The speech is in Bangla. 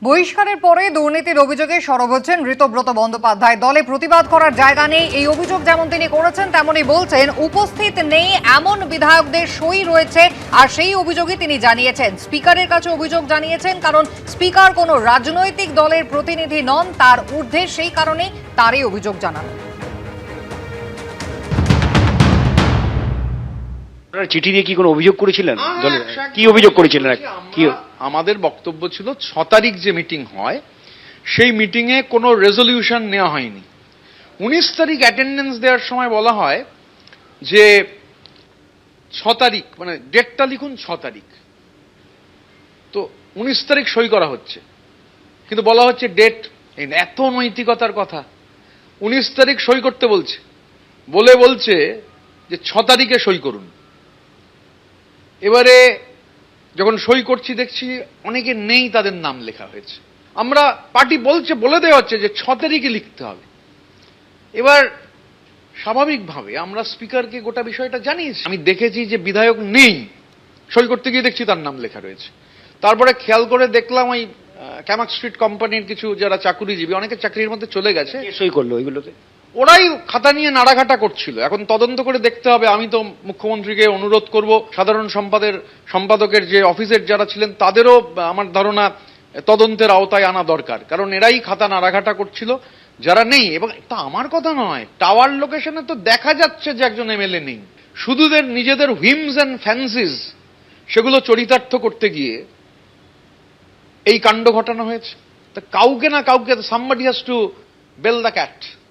বহিষ্কারের পরে দুর্নীতির অভিযোগে সরব হচ্ছেন ঋতব্রত বন্দ্যোপাধ্যায়। দলে প্রতিবাদ করার জায়গা নেই এই অভিযোগ যেমন তিনি করেছেন, তেমনি বলছেন উপস্থিত নেই এমন বিধায়কদের সই রয়েছে, আর সেই অভিযোগই তিনি জানিয়েছেন। স্পিকারের কাছে অভিযোগ জানিয়েছেন, কারণ স্পিকার কোনো রাজনৈতিক দলের প্রতিনিধি নন, তার ঊর্ধ্বে, সেই কারণেই তারই অভিযোগ জানানো। চিঠি দিয়ে কি কোনো অভিযোগ করেছিলেন? কি অভিযোগ করেছিলেন? কি আমাদের বক্তব্য ছিল 6 তারিখ যে মিটিং হয় সেই মিটিং এ কোনো রেজলিউশন নেওয়া হয়নি। 19 তারিখ অ্যাটেন্ডেন্স দেওয়ার সময় বলা হয় যে 6 তারিখ, মানে ডেটটা লিখুন 6 তারিখ। তো 19 তারিখ সই করা হচ্ছে, কিন্তু বলা হচ্ছে ডেট। এত নৈতিকতার কথা। 19 তারিখ সই করতে বলছে, বলছে যে 6 তারিখে সই করুন। এবারে যখন সই করছি দেখছি অনেকে নেই, তাদের নাম লেখা হয়েছে। আমরা পার্টি বলে দেওয়া হচ্ছে যে 6 তারিখে লিখতে হবে। এবার স্বাভাবিকভাবে আমরা স্পিকারকে গোটা বিষয়টা জানিয়েছি। আমি দেখেছি যে বিধায়ক নেই, সই করতে গিয়ে দেখছি তার নাম লেখা রয়েছে। তারপরে খেয়াল করে দেখলাম ওই ক্যামাক স্ট্রিট কোম্পানির কিছু যারা চাকুরিজীবী, অনেকে চাকরির মধ্যে চলে গেছে। সই করলো ওইগুলোতে? ওরাই খাতা নিয়ে নাড়াঘাটা করছিল। এখন তদন্ত করে দেখতে হবে। আমি তো মুখ্যমন্ত্রীকে অনুরোধ করব, সাধারণ সম্পাদকের যে অফিসের যারা ছিলেন তাদেরও আমার ধারণা তদন্তের আওতায় আনা দরকার, কারণ এরাই খাতা নাড়াঘাটা করছিল যারা নেই। এবং তা আমার কথা নয়, টাওয়ার লোকেশনে তো দেখা যাচ্ছে যে একজন এমএলএ নেই। শুধু নিজেদের হুইমস অ্যান্ড ফ্যান্সিজ সেগুলো চরিতার্থ করতে গিয়ে এই কাণ্ড ঘটানো হয়েছে। তা কাউকে না কাউকে, somebody has to bell the cat.